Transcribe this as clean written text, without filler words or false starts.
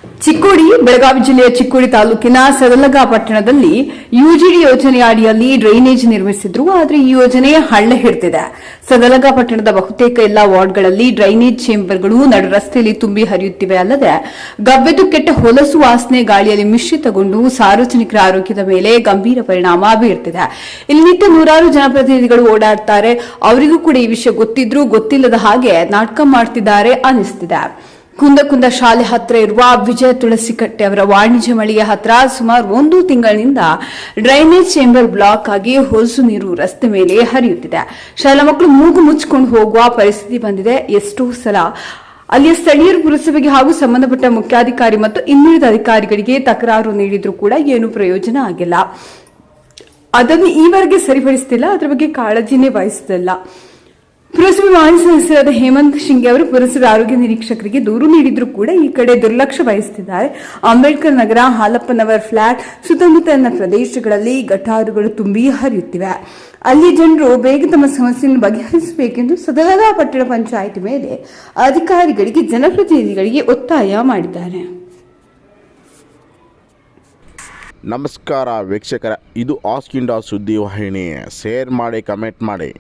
ಚಿಕ್ಕೋಡಿ ಬೆಳಗಾವಿ ಜಿಲ್ಲೆಯ ಚಿಕ್ಕೋಡಿ ತಾಲೂಕಿನ ಸದಲಗ ಪಟ್ಟಣದಲ್ಲಿ ಯುಜಿಡಿ ಯೋಜನೆಯ ಅಡಿಯಲ್ಲಿ ಡ್ರೈನೇಜ್ ನಿರ್ಮಿಸಿದ್ರು. ಆದರೆ ಈ ಯೋಜನೆ ಹಳ್ಳ ಹಿಡಿದಿದೆ. ಸದಲಗ ಪಟ್ಟಣದ ಬಹುತೇಕ ಎಲ್ಲಾ ವಾರ್ಡ್ಗಳಲ್ಲಿ ಡ್ರೈನೇಜ್ ಚೇಂಬರ್ಗಳು ನಡು ರಸ್ತೆಯಲ್ಲಿ ತುಂಬಿ ಹರಿಯುತ್ತಿವೆ. ಅಲ್ಲದೆ ಗಬ್ಬೆದು ಕೆಟ್ಟ ಹೊಲಸು ವಾಸನೆ ಗಾಳಿಯಲ್ಲಿ ಮಿಶ್ರಿತಗೊಂಡು ಸಾರ್ವಜನಿಕರ ಆರೋಗ್ಯದ ಮೇಲೆ ಗಂಭೀರ ಪರಿಣಾಮ ಬೀರ್ತಿದೆ. ಇಲ್ಲಿ ನಿತ್ಯ ನೂರಾರು ಜನಪ್ರತಿನಿಧಿಗಳು ಓಡಾಡ್ತಾರೆ. ಅವರಿಗೂ ಕೂಡ ಈ ವಿಷಯ ಗೊತ್ತಿದ್ರೂ ಗೊತ್ತಿಲ್ಲದ ಹಾಗೆ ನಾಟಕ ಮಾಡ್ತಿದ್ದಾರೆ ಅನಿಸ್ತಿದೆ. ಕುಂದ ಶಾಲೆ ಹತ್ರ ಇರುವ ವಿಜಯ ತುಳಸಿಕಟ್ಟೆ ಅವರ ವಾಣಿಜ್ಯ ಮಳಿಗೆ ಹತ್ರ ಸುಮಾರು 1 ತಿಂಗಳಿನಿಂದ ಡ್ರೈನೇಜ್ ಚೇಂಬರ್ ಬ್ಲಾಕ್ ಆಗಿ ಹೊಲಸು ನೀರು ರಸ್ತೆ ಮೇಲೆ ಹರಿಯುತ್ತಿದೆ. ಶಾಲಾ ಮಕ್ಕಳು ಮೂಗು ಮುಚ್ಚಿಕೊಂಡು ಹೋಗುವ ಪರಿಸ್ಥಿತಿ ಬಂದಿದೆ. ಎಷ್ಟೋ ಸಲ ಅಲ್ಲಿಯ ಸ್ಥಳೀಯರು ಪುರಸಭೆಗೆ ಹಾಗೂ ಸಂಬಂಧಪಟ್ಟ ಮುಖ್ಯಾಧಿಕಾರಿ ಮತ್ತು ಇನ್ನುಳಿದ ಅಧಿಕಾರಿಗಳಿಗೆ ತಕರಾರು ನೀಡಿದ್ರೂ ಕೂಡ ಏನು ಪ್ರಯೋಜನ ಆಗಿಲ್ಲ. ಅದನ್ನು ಈವರೆಗೆ ಸರಿಪಡಿಸುತ್ತಿಲ್ಲ. ಅದರ ಬಗ್ಗೆ ಕಾಳಜಿನೇ ವಹಿಸುತ್ತಿಲ್ಲ. ಪುರಸಭೆ ಮಾಜಿ ಸದಸ್ಯರಾದ ಹೇಮಂತ್ ಶಿಂಗೆ ಅವರು ಪುರಸಭೆ ಆರೋಗ್ಯ ನಿರೀಕ್ಷಕರಿಗೆ ದೂರು ನೀಡಿದ್ರು ಕೂಡ ಈ ಕಡೆ ದುರ್ಲಕ್ಷ್ಯ ವಹಿಸುತ್ತಿದ್ದಾರೆ. ಅಂಬೇಡ್ಕರ್ ನಗರ, ಹಾಲಪ್ಪನವರ್ ಫ್ಲಾಟ್ ಸುತ್ತಮುತ್ತಲಿನ ಪ್ರದೇಶಗಳಲ್ಲಿ ಗಟಾರುಗಳು ತುಂಬಿ ಹರಿಯುತ್ತಿವೆ. ಅಲ್ಲಿ ಜನರು ಬೇಗ ತಮ್ಮ ಸಮಸ್ಯೆಯನ್ನು ಬಗೆಹರಿಸಬೇಕೆಂದು ಸದಲಗ ಪಟ್ಟಣ ಪಂಚಾಯಿತಿ ಮೇಲೆ ಅಧಿಕಾರಿಗಳಿಗೆ, ಜನಪ್ರತಿನಿಧಿಗಳಿಗೆ ಒತ್ತಾಯ ಮಾಡಿದ್ದಾರೆ. ನಮಸ್ಕಾರ ವೀಕ್ಷಕರ, ಇದು ಆಸ್ಕ್ ಇಂಡಿಯಾ ಸುದ್ದಿ ವಾಹಿನಿ. ಶೇರ್ ಮಾಡಿ, ಕಮೆಂಟ್ ಮಾಡಿ.